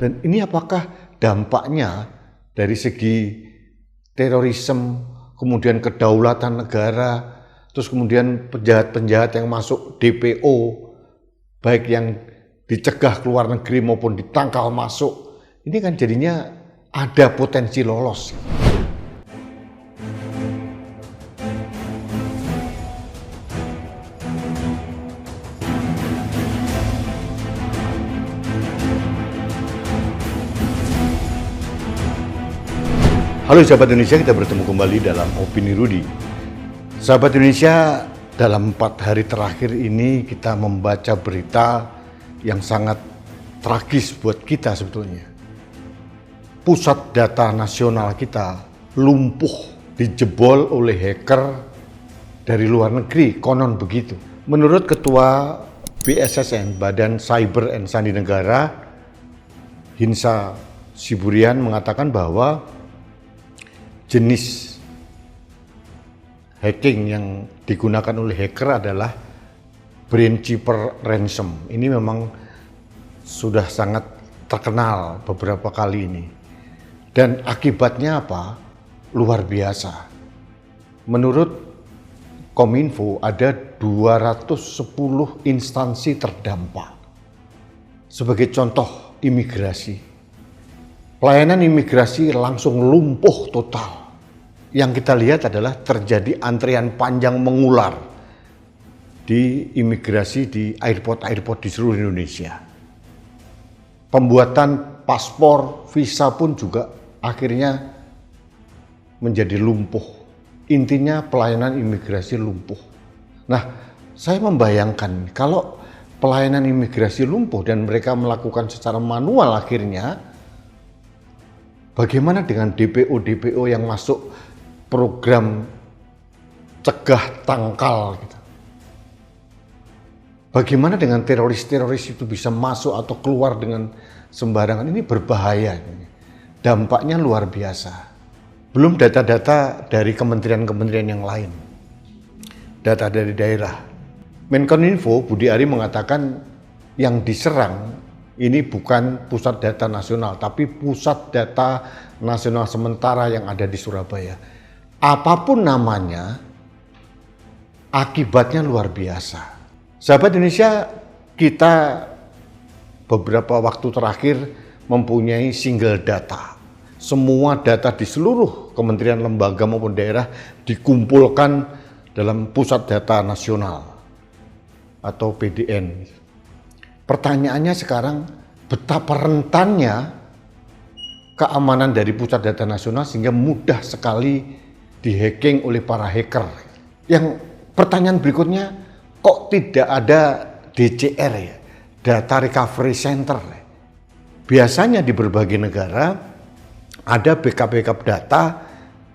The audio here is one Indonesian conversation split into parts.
Dan ini apakah dampaknya dari segi terorisme, kemudian kedaulatan negara, terus kemudian penjahat-penjahat yang masuk DPO, baik yang dicegah keluar negeri maupun ditangkal masuk, ini kan jadinya ada potensi lolos. Halo sahabat Indonesia, kita bertemu kembali dalam Opini Rudy. Sahabat Indonesia, dalam 4 hari terakhir ini kita membaca berita yang sangat tragis buat kita sebetulnya. Pusat data nasional kita lumpuh, dijebol oleh hacker dari luar negeri, konon begitu. Menurut Ketua BSSN, Badan Cyber and Sandi Negara, Hinsa Siburian mengatakan bahwa jenis hacking yang digunakan oleh hacker adalah brain chipper ransom. Ini memang sudah sangat terkenal beberapa kali ini. Dan akibatnya apa? Luar biasa. Menurut Kominfo ada 210 instansi terdampak. Sebagai contoh, imigrasi. Pelayanan imigrasi langsung lumpuh total. Yang kita lihat adalah terjadi antrian panjang mengular di imigrasi di airport-airport di seluruh Indonesia. Pembuatan paspor, visa pun juga akhirnya menjadi lumpuh. Intinya pelayanan imigrasi lumpuh. Nah, saya membayangkan kalau pelayanan imigrasi lumpuh dan mereka melakukan secara manual akhirnya, bagaimana dengan DPO yang masuk program cegah tangkal gitu. Bagaimana dengan teroris-teroris itu bisa masuk atau keluar dengan sembarangan? Ini berbahaya. Dampaknya luar biasa. Belum data-data dari kementerian-kementerian yang lain. Data dari daerah. Menkominfo Budi Ari mengatakan yang diserang ini bukan pusat data nasional, tapi pusat data nasional sementara yang ada di Surabaya. Apapun namanya, akibatnya luar biasa. Sahabat Indonesia, kita beberapa waktu terakhir mempunyai single data. Semua data di seluruh kementerian, lembaga maupun daerah dikumpulkan dalam pusat data nasional atau PDN. Pertanyaannya sekarang, betapa rentannya keamanan dari pusat data nasional sehingga mudah sekali dihacking oleh para hacker. Yang pertanyaan berikutnya, kok tidak ada DCR ya, Data Recovery Center? Biasanya di berbagai negara ada backup data,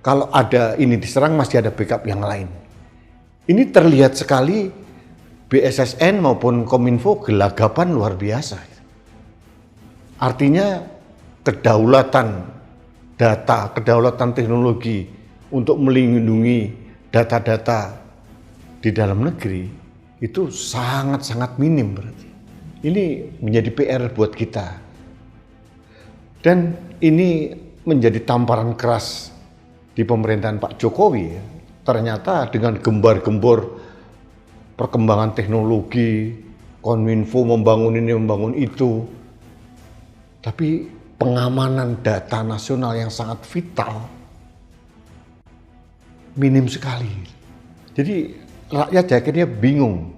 kalau ada ini diserang masih ada backup yang lain. Ini terlihat sekali BSSN maupun Kominfo gelagapan luar biasa. Artinya kedaulatan data, kedaulatan teknologi untuk melindungi data-data di dalam negeri itu sangat-sangat minim berarti. Ini menjadi PR buat kita. Dan ini menjadi tamparan keras di pemerintahan Pak Jokowi. Ternyata dengan gembar-gembor perkembangan teknologi, Kominfo membangun ini, membangun itu, tapi pengamanan data nasional yang sangat vital minim sekali. Jadi rakyat akhirnya bingung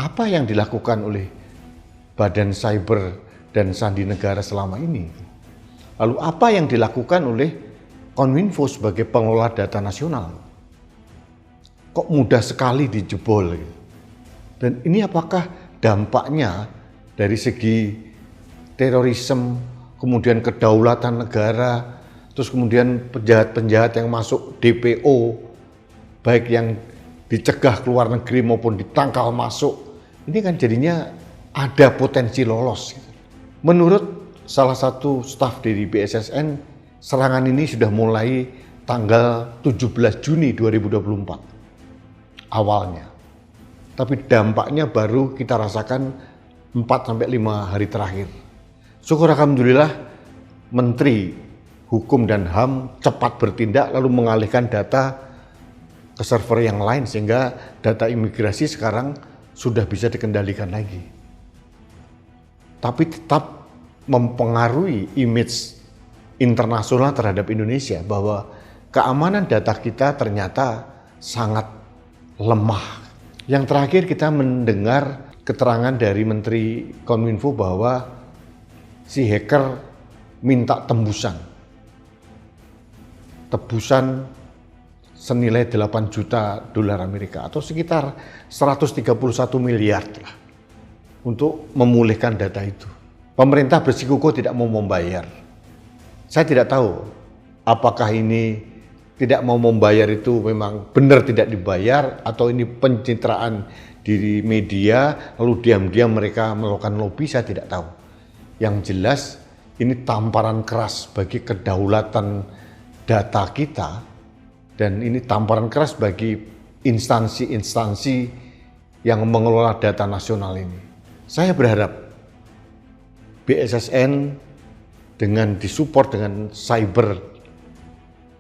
apa yang dilakukan oleh Badan Cyber dan Sandi Negara selama ini. Lalu apa yang dilakukan oleh Kominfo sebagai pengelola data nasional? Kok mudah sekali dijebol? Dan ini apakah dampaknya dari segi terorisme, kemudian kedaulatan negara, terus kemudian penjahat-penjahat yang masuk DPO, baik yang dicegah keluar negeri maupun ditangkal masuk, ini kan jadinya ada potensi lolos. Menurut salah satu staf dari BSSN, serangan ini sudah mulai tanggal 17 Juni 2024 awalnya. Tapi dampaknya baru kita rasakan 4-5 hari terakhir. Syukur alhamdulillah Menteri Hukum dan HAM cepat bertindak lalu mengalihkan data ke server yang lain sehingga data imigrasi sekarang sudah bisa dikendalikan lagi. Tapi tetap mempengaruhi image internasional terhadap Indonesia bahwa keamanan data kita ternyata sangat lemah. Yang terakhir kita mendengar keterangan dari Menteri Kominfo bahwa si hacker minta tebusan senilai 8 juta dolar Amerika atau sekitar 131 miliar lah untuk memulihkan data itu. Pemerintah bersikukuh tidak mau membayar. Saya tidak tahu apakah ini tidak mau membayar itu memang benar tidak dibayar atau ini pencitraan di media lalu diam-diam mereka melakukan lobby, saya tidak tahu. Yang jelas ini tamparan keras bagi kedaulatan data kita dan ini tamparan keras bagi instansi-instansi yang mengelola data nasional ini. Saya berharap BSSN dengan disupport dengan cyber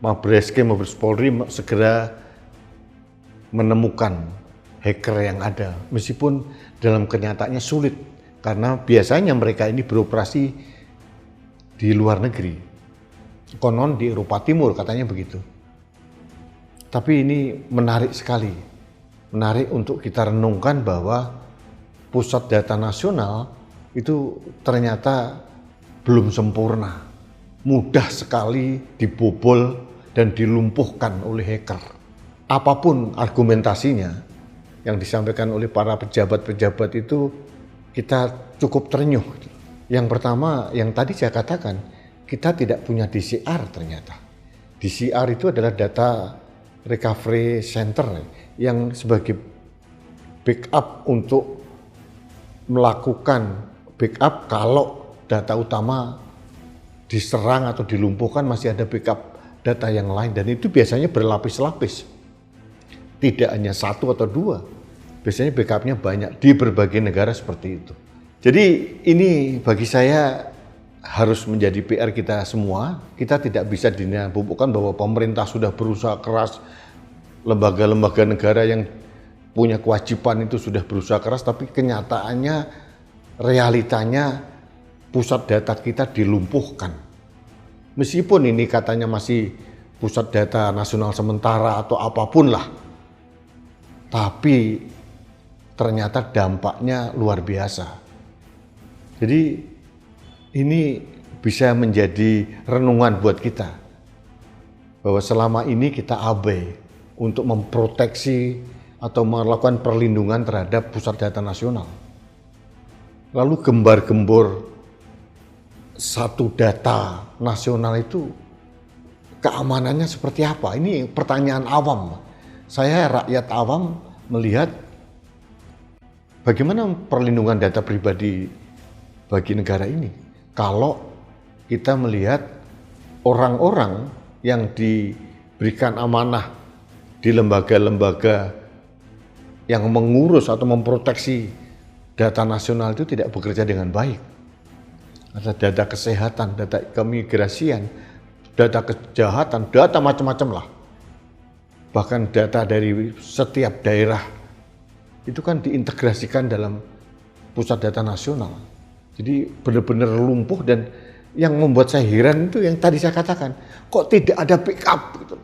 Mabeskrim, Mabes Polri segera menemukan hacker yang ada. Meskipun dalam kenyataannya sulit karena biasanya mereka ini beroperasi di luar negeri. Konon di Eropa Timur katanya begitu. Tapi ini menarik sekali. Menarik untuk kita renungkan bahwa pusat data nasional itu ternyata belum sempurna. Mudah sekali dibobol dan dilumpuhkan oleh hacker. Apapun argumentasinya yang disampaikan oleh para pejabat-pejabat itu kita cukup terenyuh. Yang pertama, yang tadi saya katakan, kita tidak punya DCR ternyata. DCR itu adalah data recovery center yang sebagai backup untuk melakukan backup kalau data utama diserang atau dilumpuhkan masih ada backup data yang lain dan itu biasanya berlapis-lapis. Tidak hanya satu atau dua, biasanya backupnya banyak di berbagai negara seperti itu. Jadi ini bagi saya harus menjadi PR kita semua. Kita tidak bisa dibubukkan bahwa pemerintah sudah berusaha keras, lembaga-lembaga negara yang punya kewajiban itu sudah berusaha keras, tapi kenyataannya, realitanya pusat data kita dilumpuhkan. Meskipun ini katanya masih pusat data nasional sementara atau apapun lah, tapi ternyata dampaknya luar biasa. Jadi ini bisa menjadi renungan buat kita bahwa selama ini kita abai untuk memproteksi atau melakukan perlindungan terhadap pusat data nasional. Lalu gembar-gembor satu data nasional itu keamanannya seperti apa? Ini pertanyaan awam. Saya rakyat awam melihat bagaimana perlindungan data pribadi bagi negara ini. Kalau kita melihat orang-orang yang diberikan amanah di lembaga-lembaga yang mengurus atau memproteksi data nasional itu tidak bekerja dengan baik. Ada data kesehatan, data keimigrasian, data kejahatan, data macam-macam lah. Bahkan data dari setiap daerah itu kan diintegrasikan dalam pusat data nasional. Jadi benar-benar lumpuh dan yang membuat saya heran itu yang tadi saya katakan, kok tidak ada backup gitu.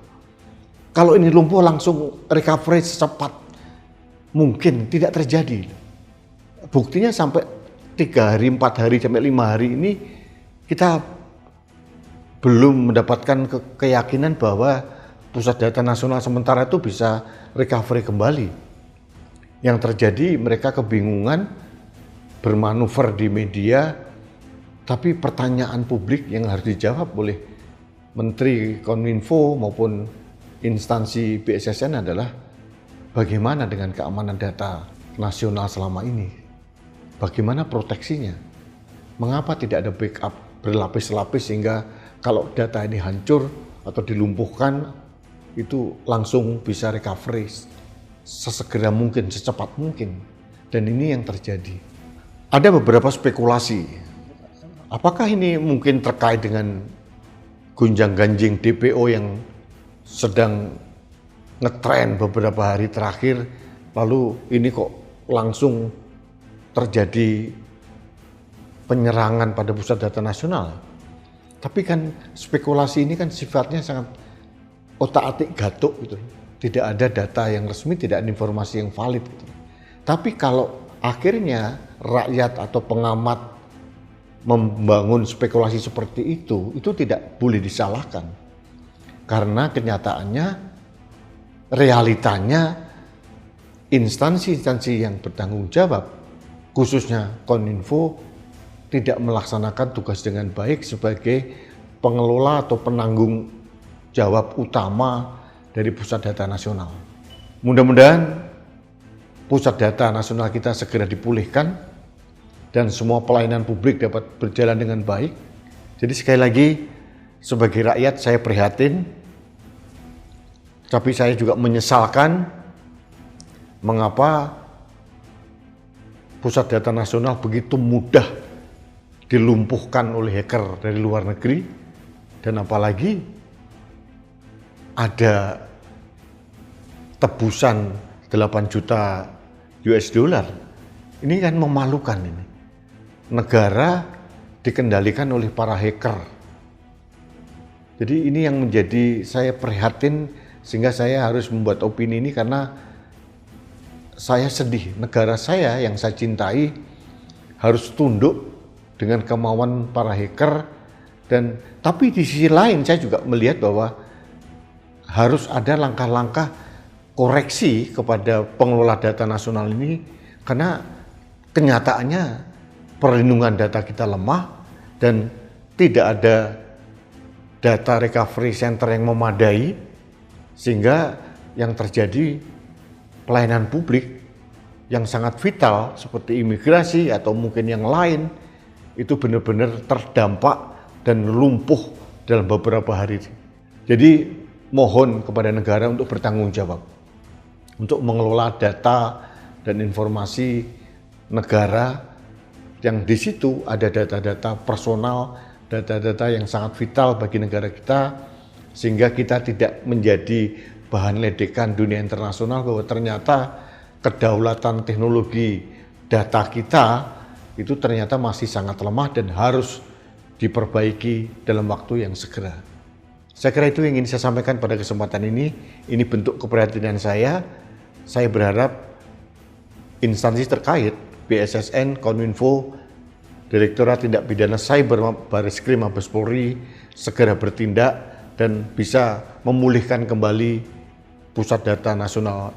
Kalau ini lumpuh langsung recovery secepat mungkin tidak terjadi. Buktinya sampai 3 hari, 4 hari, sampai 5 hari ini kita belum mendapatkan keyakinan bahwa pusat data nasional sementara itu bisa recovery kembali. Yang terjadi mereka kebingungan bermanuver di media, tapi pertanyaan publik yang harus dijawab oleh Menteri Kominfo maupun instansi BSSN adalah bagaimana dengan keamanan data nasional selama ini? Bagaimana proteksinya? Mengapa tidak ada backup berlapis-lapis sehingga kalau data ini hancur atau dilumpuhkan itu langsung bisa recovery sesegera mungkin, secepat mungkin. Dan ini yang terjadi. Ada beberapa spekulasi Apakah ini mungkin terkait dengan gonjang-ganjing DPO yang sedang ngetren beberapa hari terakhir, lalu ini kok langsung terjadi penyerangan pada pusat data nasional? Tapi kan spekulasi ini kan sifatnya sangat otak-atik gatuk gitu. Tidak ada data yang resmi, tidak ada informasi yang valid gitu. Tapi kalau akhirnya rakyat atau pengamat membangun spekulasi seperti itu tidak boleh disalahkan. Karena kenyataannya, realitanya, instansi-instansi yang bertanggung jawab, khususnya Kominfo, tidak melaksanakan tugas dengan baik sebagai pengelola atau penanggung jawab utama dari Pusat Data Nasional. Mudah-mudahan Pusat Data Nasional kita segera dipulihkan dan semua pelayanan publik dapat berjalan dengan baik. Jadi sekali lagi, sebagai rakyat saya prihatin, tapi saya juga menyesalkan mengapa Pusat Data Nasional begitu mudah dilumpuhkan oleh hacker dari luar negeri, dan apalagi ada tebusan 8 juta US dollar. Ini kan memalukan ini. Negara dikendalikan oleh para hacker. Jadi ini yang menjadi saya prihatin, sehingga saya harus membuat opini ini karena saya sedih. Negara saya yang saya cintai harus tunduk dengan kemauan para hacker, dan tapi di sisi lain saya juga melihat bahwa harus ada langkah-langkah koreksi kepada pengelola data nasional ini, karena kenyataannya perlindungan data kita lemah dan tidak ada data recovery center yang memadai, sehingga yang terjadi pelayanan publik yang sangat vital seperti imigrasi atau mungkin yang lain itu benar-benar terdampak dan lumpuh dalam beberapa hari. Jadi mohon kepada negara untuk bertanggung jawab, untuk mengelola data dan informasi negara yang di situ ada data-data personal, data-data yang sangat vital bagi negara kita, sehingga kita tidak menjadi bahan ledekan dunia internasional bahwa ternyata kedaulatan teknologi data kita itu ternyata masih sangat lemah dan harus diperbaiki dalam waktu yang segera. Saya kira itu yang ingin saya sampaikan pada kesempatan ini. Ini bentuk keprihatinan saya. Saya berharap instansi terkait, BSSN, Kominfo, Direktorat Tindak Pidana Cyber Bareskrim Mabes Polri segera bertindak dan bisa memulihkan kembali pusat data nasional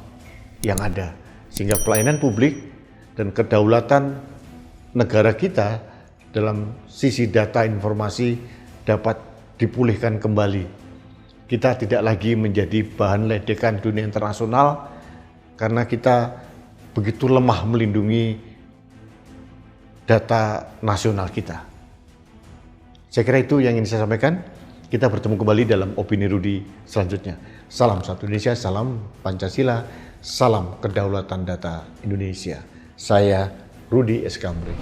yang ada, sehingga pelayanan publik dan kedaulatan negara kita dalam sisi data informasi dapat dipulihkan kembali. Kita tidak lagi menjadi bahan ledekan dunia internasional karena kita begitu lemah melindungi data nasional kita. Saya kira itu yang ingin saya sampaikan. Kita bertemu kembali dalam Opini Rudi selanjutnya. Salam satu Indonesia, salam Pancasila, salam kedaulatan data Indonesia. Saya Rudi S. Kamri.